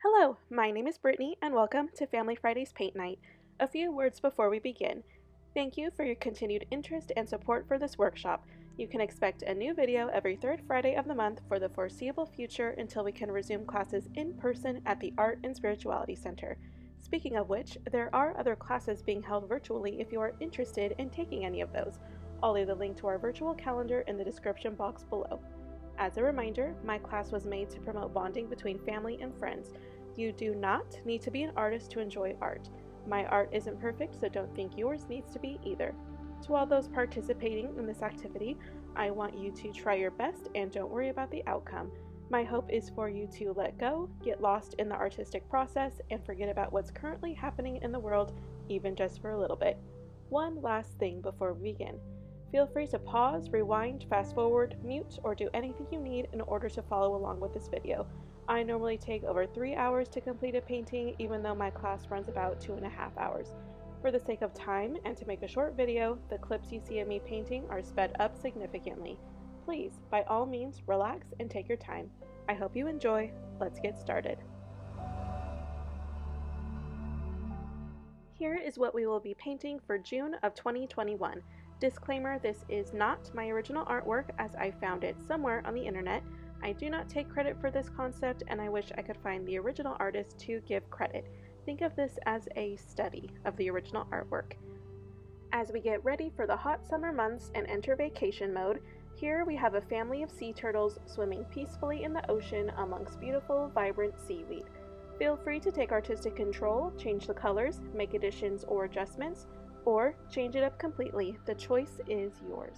Hello, my name is Brittany and welcome to Family Fridays Paint Night. A few words before we begin. Thank you for your continued interest and support for this workshop. You can expect a new video every third Friday of the month for the foreseeable future until we can resume classes in person at the Art and Spirituality Center. Speaking of which, there are other classes being held virtually if you are interested in taking any of those. I'll leave the link to our virtual calendar in the description box below. As a reminder, my class was made to promote bonding between family and friends. You do not need to be an artist to enjoy art. My art isn't perfect, so don't think yours needs to be either. To all those participating in this activity, I want you to try your best and don't worry about the outcome. My hope is for you to let go, get lost in the artistic process, and forget about what's currently happening in the world, even just for a little bit. One last thing before we begin. Feel free to pause, rewind, fast forward, mute, or do anything you need in order to follow along with this video. I normally take over 3 hours to complete a painting, even though my class runs about 2.5 hours. For the sake of time and to make a short video, the clips you see of me painting are sped up significantly. Please, by all means, relax and take your time. I hope you enjoy. Let's get started. Here is what we will be painting for June of 2021. Disclaimer, this is not my original artwork as I found it somewhere on the internet. I do not take credit for this concept and I wish I could find the original artist to give credit. Think of this as a study of the original artwork. As we get ready for the hot summer months and enter vacation mode, here we have a family of sea turtles swimming peacefully in the ocean amongst beautiful, vibrant seaweed. Feel free to take artistic control, change the colors, make additions or adjustments, or change it up completely. The choice is yours.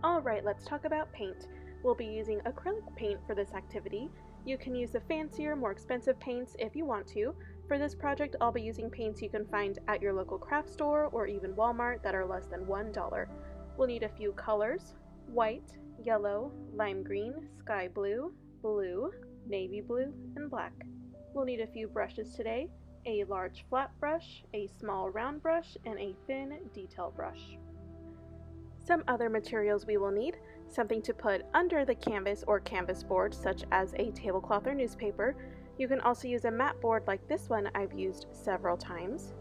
Alright, let's talk about paint. We'll be using acrylic paint for this activity. You can use the fancier, more expensive paints if you want to. For this project, I'll be using paints you can find at your local craft store or even Walmart that are less than $1. We'll need a few colors: white, yellow, lime green, sky blue, blue, navy blue, and black. We'll need a few brushes today: a large flat brush, a small round brush, and a thin detail brush. Some other materials we will need: something to put under the canvas or canvas board, such as a tablecloth or newspaper. You can also use a mat board like this one I've used several times.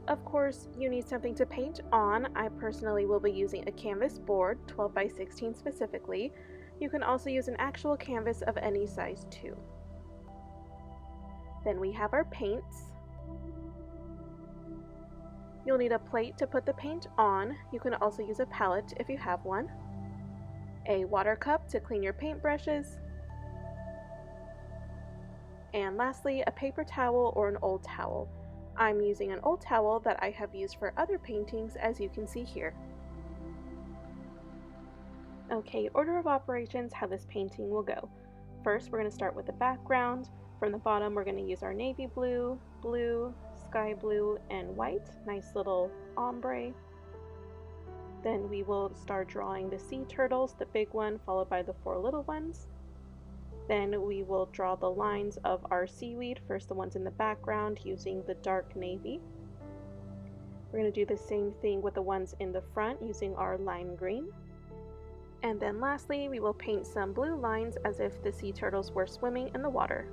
Of course, you need something to paint on. I personally will be using a canvas board, 12 by 16 specifically. You can also use an actual canvas of any size too. Then we have our paints. You'll need a plate to put the paint on. You can also use a palette if you have one. A water cup to clean your paintbrushes. And lastly, a paper towel or an old towel. I'm using an old towel that I have used for other paintings, as you can see here. Okay, order of operations, how this painting will go. First, we're going to start with the background. From the bottom, we're going to use our navy blue, blue, sky blue, and white. Nice little ombre. Then we will start drawing the sea turtles, the big one followed by the 4 little ones. Then we will draw the lines of our seaweed, first the ones in the background using the dark navy. We're going to do the same thing with the ones in the front using our lime green. And then lastly, we will paint some blue lines as if the sea turtles were swimming in the water.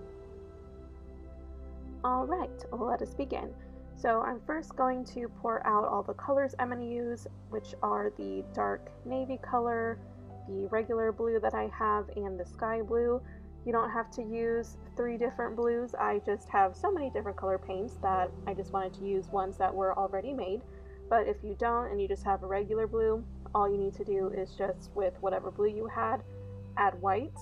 Alright, let us begin. So I'm first going to pour out all the colors I'm going to use, which are the dark navy color, the regular blue that I have, and the sky blue. You don't have to use 3 different blues. I just have so many different color paints that I just wanted to use ones that were already made. But if you don't and you just have a regular blue, all you need to do is just, with whatever blue you had, add white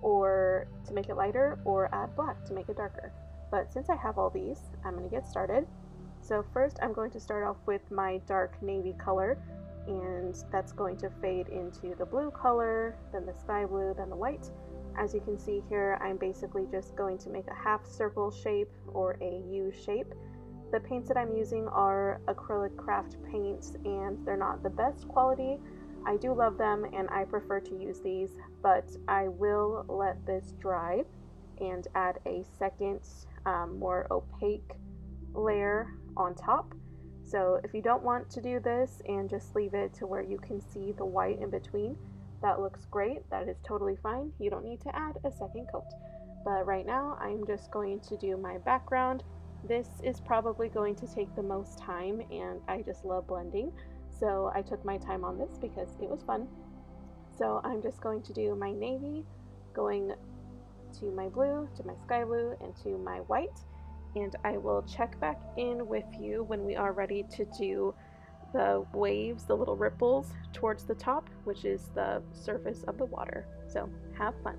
or to make it lighter, or add black to make it darker. But since I have all these, I'm going to get started. So first I'm going to start off with my dark navy color, and that's going to fade into the blue color, then the sky blue, then the white. As you can see here, I'm basically just going to make a half circle shape or a U shape. The paints that I'm using are acrylic craft paints, and they're not the best quality. I do love them and I prefer to use these, but I will let this dry and add a second more opaque layer on top. So if you don't want to do this and just leave it to where you can see the white in between, that looks great. That is totally fine. You don't need to add a second coat. But right now, I'm just going to do my background. This is probably going to take the most time, and I just love blending. So I took my time on this because it was fun. So I'm just going to do my navy, going to my blue, to my sky blue, and to my white. And I will check back in with you when we are ready to do the waves, the little ripples towards the top, which is the surface of the water. So have fun.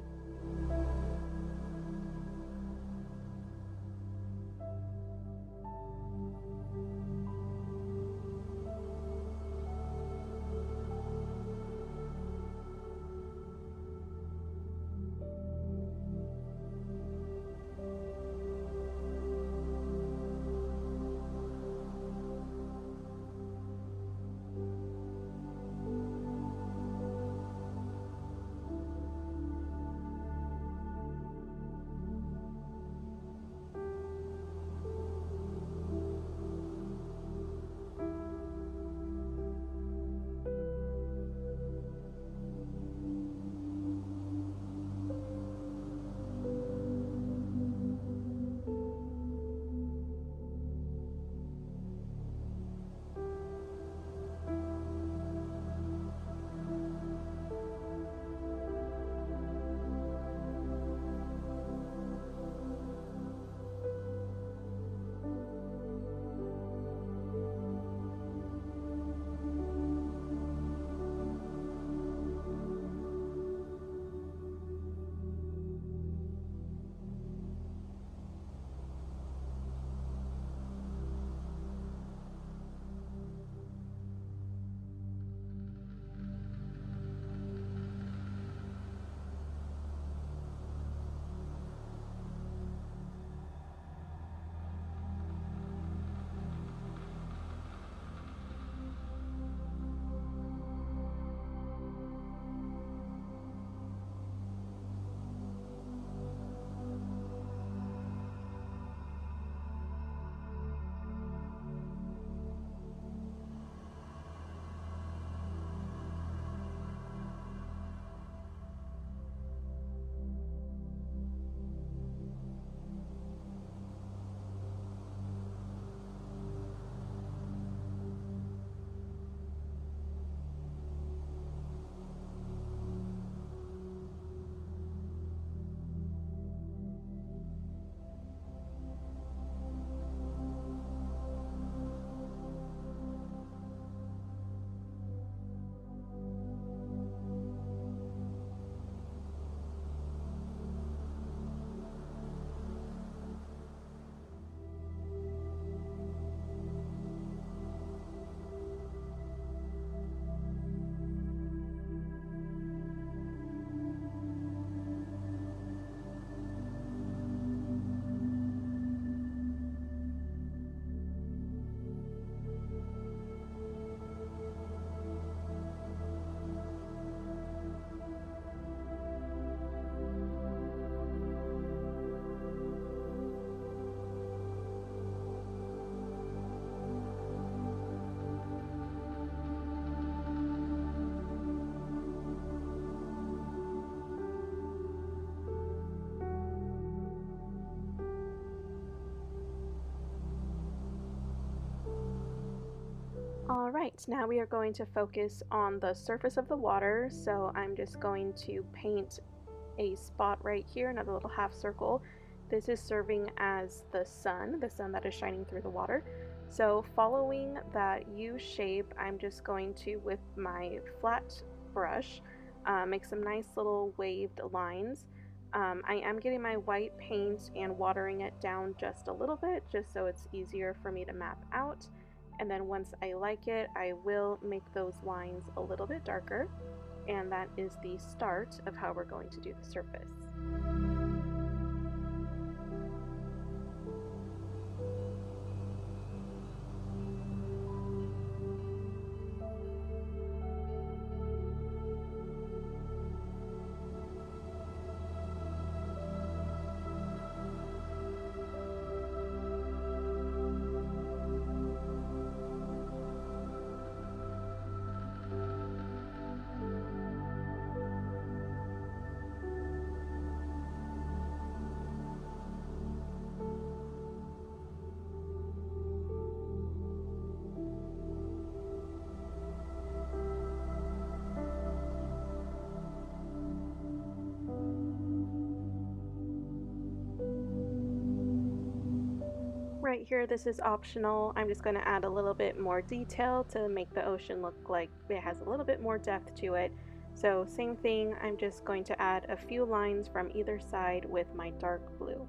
All right, now we are going to focus on the surface of the water. So I'm just going to paint a spot right here, another little half circle. This is serving as the sun that is shining through the water. So following that U shape, I'm just going to, with my flat brush, make some nice little waved lines. I am getting my white paint and watering it down just a little bit, just so it's easier for me to map out. And then once I like it, I will make those lines a little bit darker. And that is the start of how we're going to do the surface. right here, this is optional. I'm just going to add a little bit more detail to make the ocean look like it has a little bit more depth to it. So same thing, I'm just going to add a few lines from either side with my dark blue.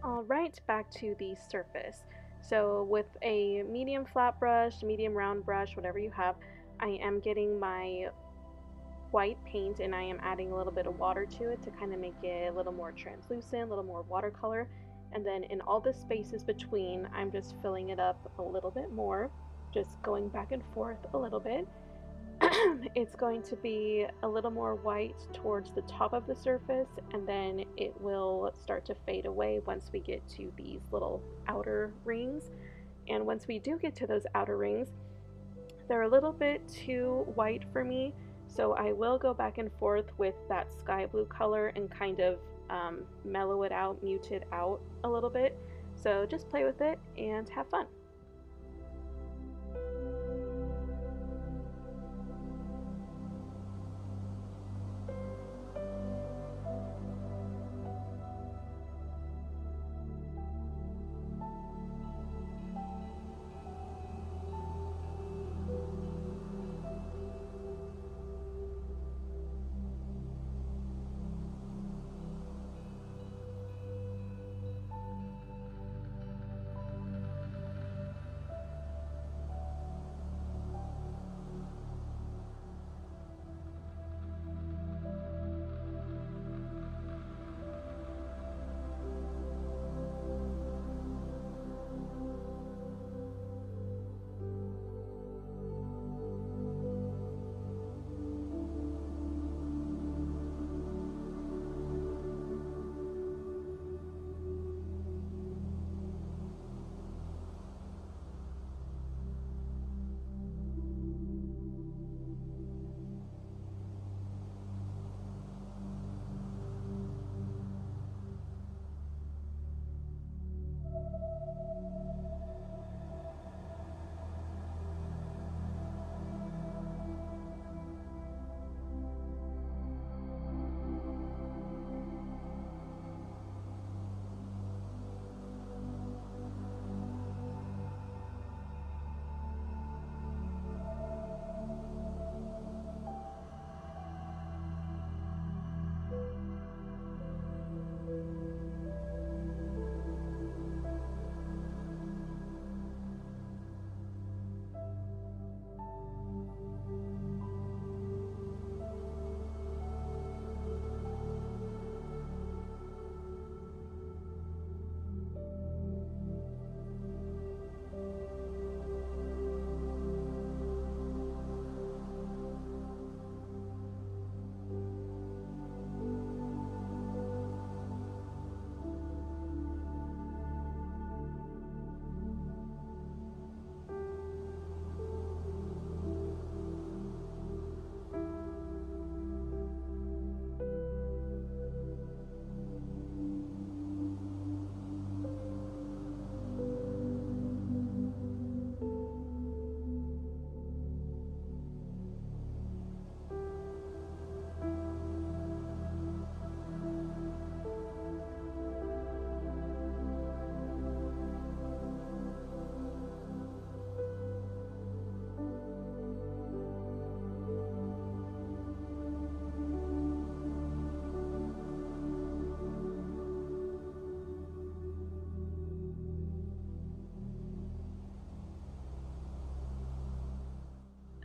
Alright, back to the surface. So with a medium flat brush, medium round brush, whatever you have, I am getting my white paint and I am adding a little bit of water to it to kind of make it a little more translucent, a little more watercolor. And then in all the spaces between, I'm just filling it up a little bit more, just going back and forth a little bit. It's going to be a little more white towards the top of the surface, and then it will start to fade away once we get to these little outer rings. And once we do get to those outer rings, they're a little bit too white for me, so I will go back and forth with that sky blue color and kind of mellow it out, mute it out a little bit. So just play with it and have fun.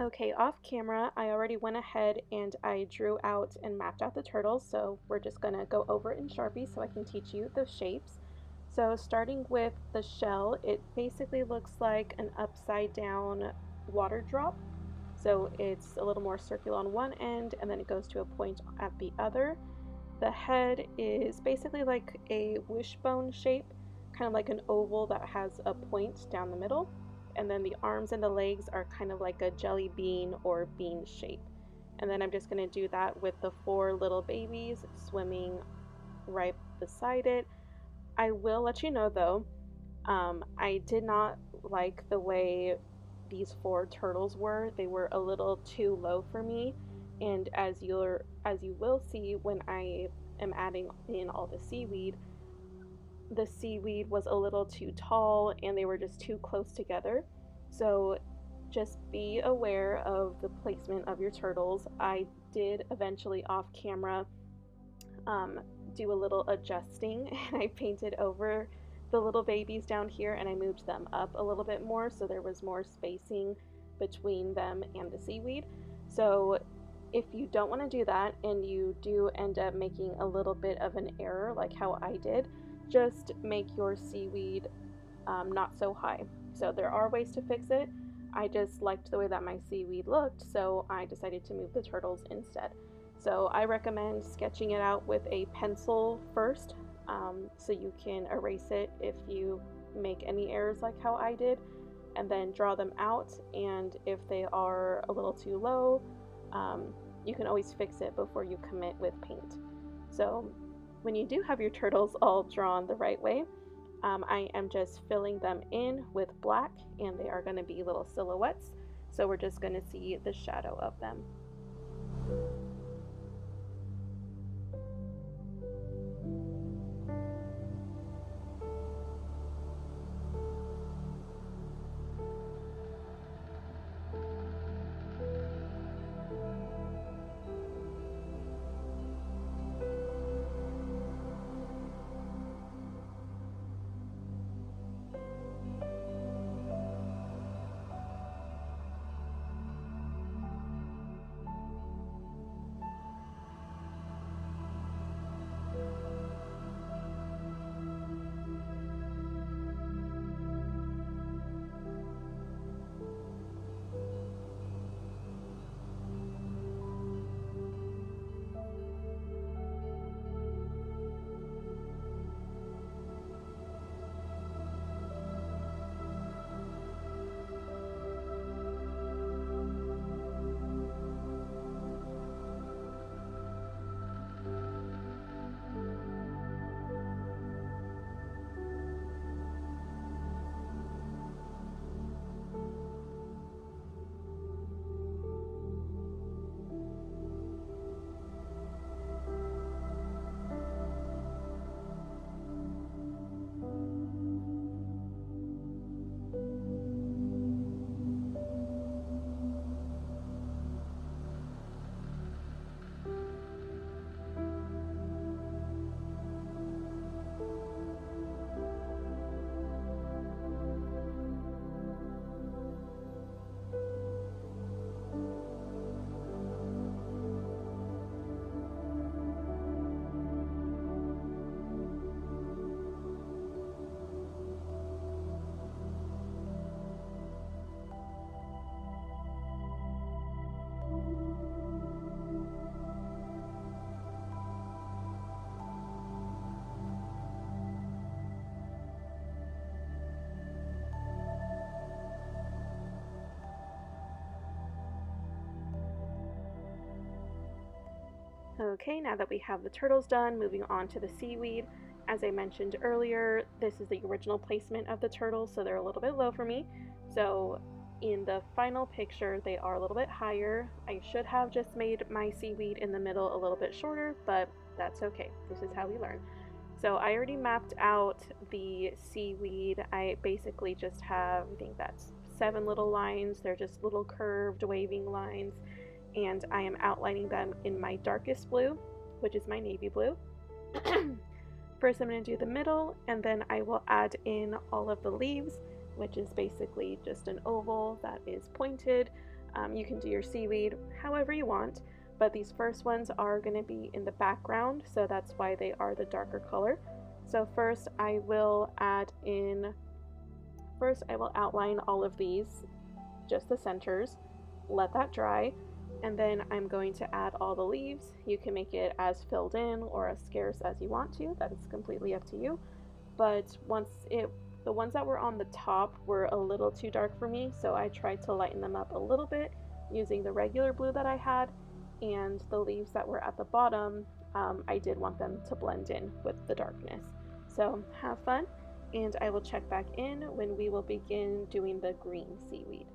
Okay, off camera, I already went ahead and I drew out and mapped out the turtles, so we're just going to go over it in Sharpie so I can teach you the shapes. So starting with the shell, it basically looks like an upside down water drop. So it's a little more circular on one end and then it goes to a point at the other. The head is basically like a wishbone shape, kind of like an oval that has a point down the middle. and then the arms and the legs are kind of like a jelly bean or bean shape. And then I'm just going to do that with the 4 little babies swimming right beside it. I will let you know though, I did not like the way these 4 turtles were. They were a little too low for me, and as you will see when I am adding in all the seaweed was a little too tall and they were just too close together. So just be aware of the placement of your turtles. I did eventually off camera um, do a little adjusting and I painted over the little babies down here and I moved them up a little bit more so there was more spacing between them and the seaweed. So if you don't want to do that and you do end up making a little bit of an error like how I did, just make your seaweed not so high. So there are ways to fix it. I just liked the way that my seaweed looked, so I decided to move the turtles instead. So I recommend sketching it out with a pencil first, so you can erase it if you make any errors like how I did, and then draw them out. And if they are a little too low, you can always fix it before you commit with paint. So when you do have your turtles all drawn the right way, I am just filling them in with black, and they are going to be little silhouettes. So we're just going to see the shadow of them. Okay, now that we have the turtles done, moving on to the seaweed. As I mentioned earlier, this is the original placement of the turtles, so they're a little bit low for me. So in the final picture, they are a little bit higher. I should have just made my seaweed in the middle a little bit shorter, but that's okay. This is how we learn. So I already mapped out the seaweed. I basically just have, I think that's 7 little lines. They're just little curved waving lines, and I am outlining them in my darkest blue, which is my navy blue. First I'm going to do the middle, and then I will add in all of the leaves, which is basically just an oval that is pointed. You can do your seaweed however you want, but these first ones are going to be in the background, so that's why they are the darker color. So first I will outline all of these, just the centers, let that dry, and then I'm going to add all the leaves. You can make it as filled in or as scarce as you want to. That is completely up to you. But once it The ones that were on the top were a little too dark for me, so I tried to lighten them up a little bit using the regular blue that I had, and the leaves that were at the bottom, I did want them to blend in with the darkness. So have fun, and I will check back in when we will begin doing the green seaweed.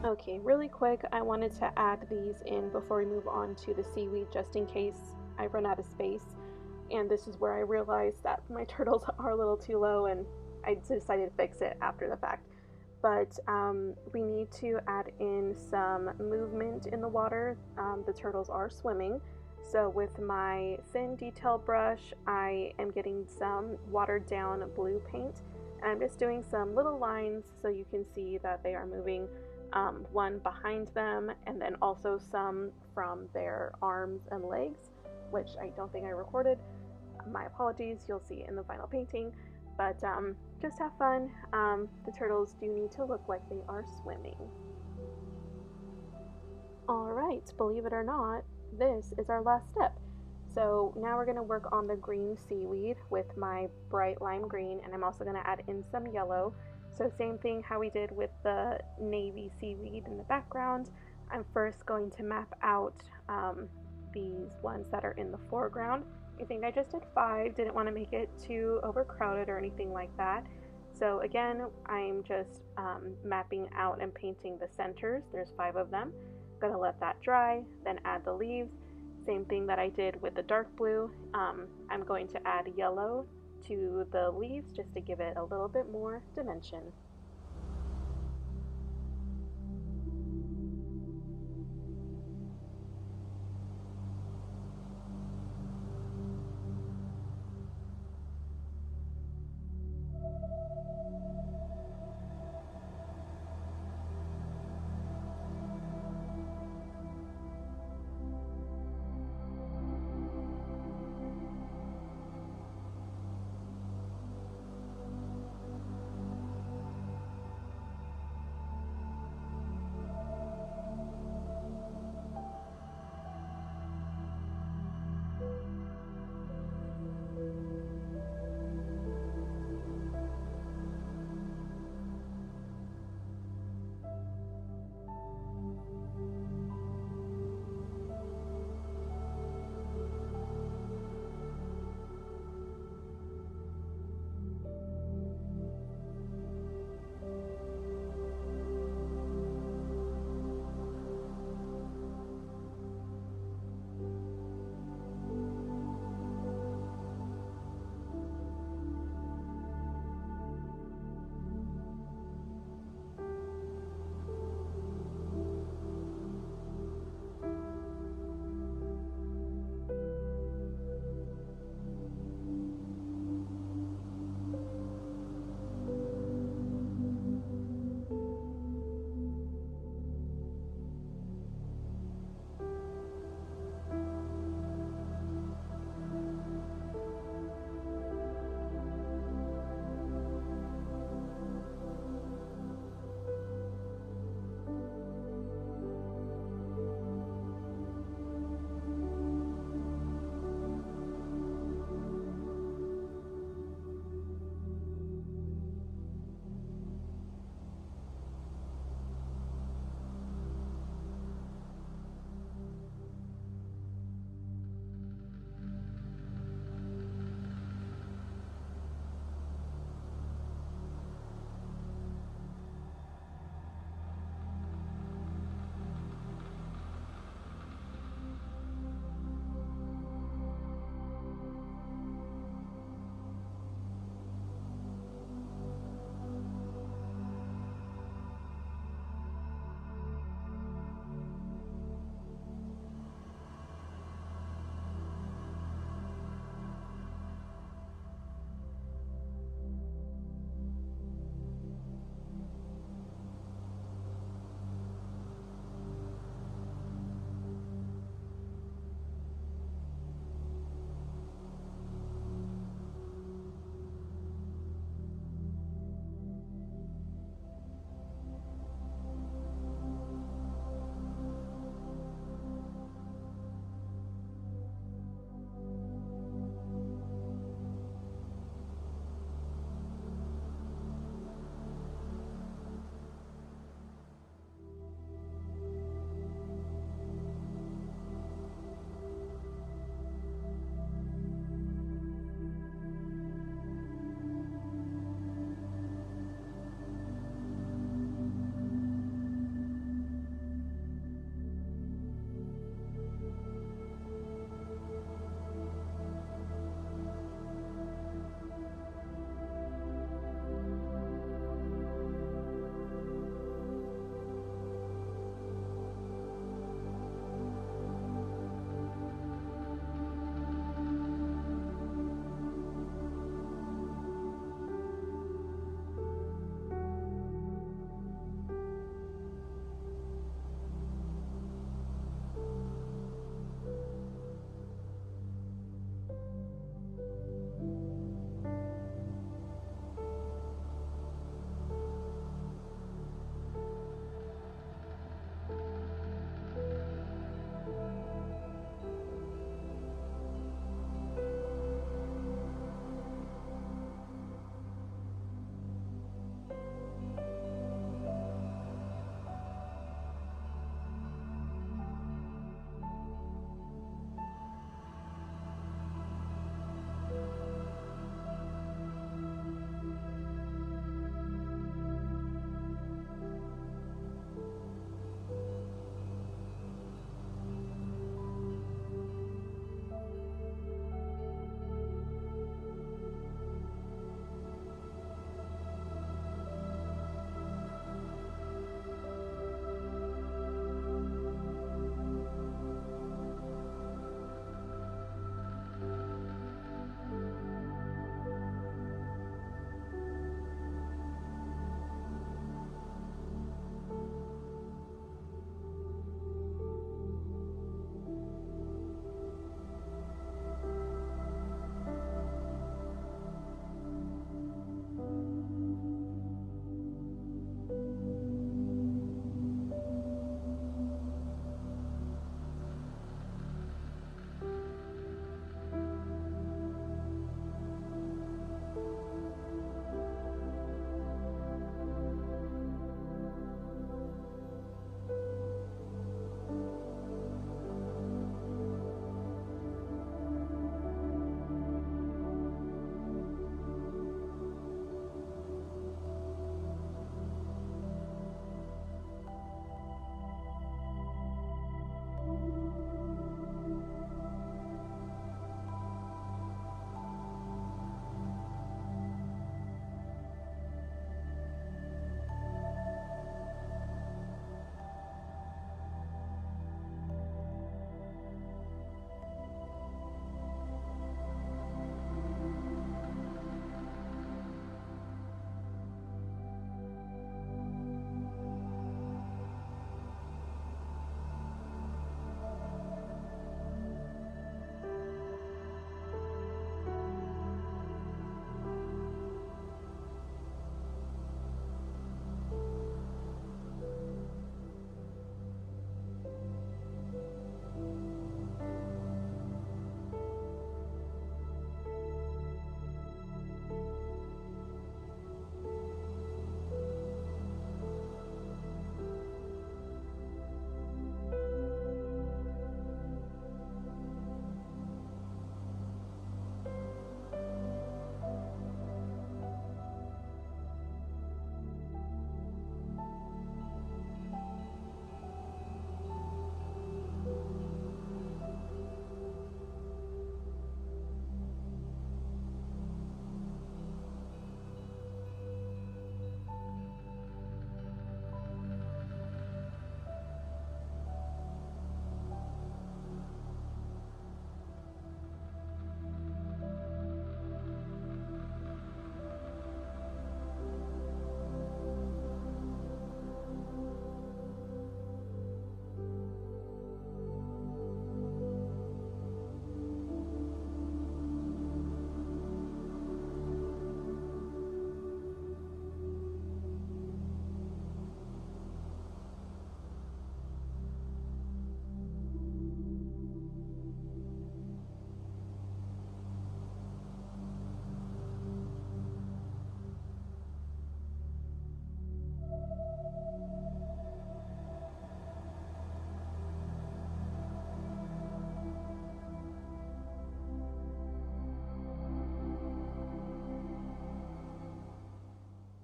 Okay, really quick, I wanted to add these in before we move on to the seaweed just in case I run out of space. And this is where I realized that my turtles are a little too low and I decided to fix it after the fact. But we need to add in some movement in the water. The turtles are swimming. So with my thin detail brush, I am getting some watered down blue paint. And I'm just doing some little lines so you can see that they are moving, one behind them and then also some from their arms and legs, which I don't think I recorded. My apologies, you'll see it in the final painting. But just have fun. The turtles do need to look like they are swimming. Alright, believe it or not, this is our last step. So now we're going to work on the green seaweed with my bright lime green, and I'm also going to add in some yellow. So same thing how we did with the navy seaweed in the background. I'm first going to map out these ones that are in the foreground. I think I just did 5, didn't want to make it too overcrowded or anything like that. So again, I'm just mapping out and painting the centers. There's 5 of them. Gonna let that dry, then add the leaves. Same thing that I did with the dark blue. I'm going to add yellow to the leaves just to give it a little bit more dimension.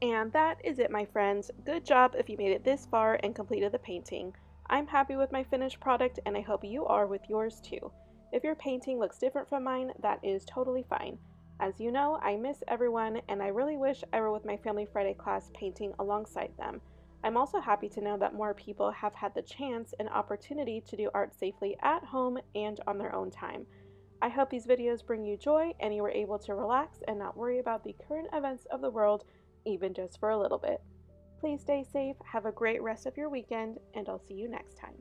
And that is it, my friends. Good job if you made it this far and completed the painting. I'm happy with my finished product and I hope you are with yours too. If your painting looks different from mine, that is totally fine. As you know, I miss everyone and I really wish I were with my Family Friday class painting alongside them. I'm also happy to know that more people have had the chance and opportunity to do art safely at home and on their own time. I hope these videos bring you joy and you were able to relax and not worry about the current events of the world, even just for a little bit. Please stay safe, have a great rest of your weekend, and I'll see you next time.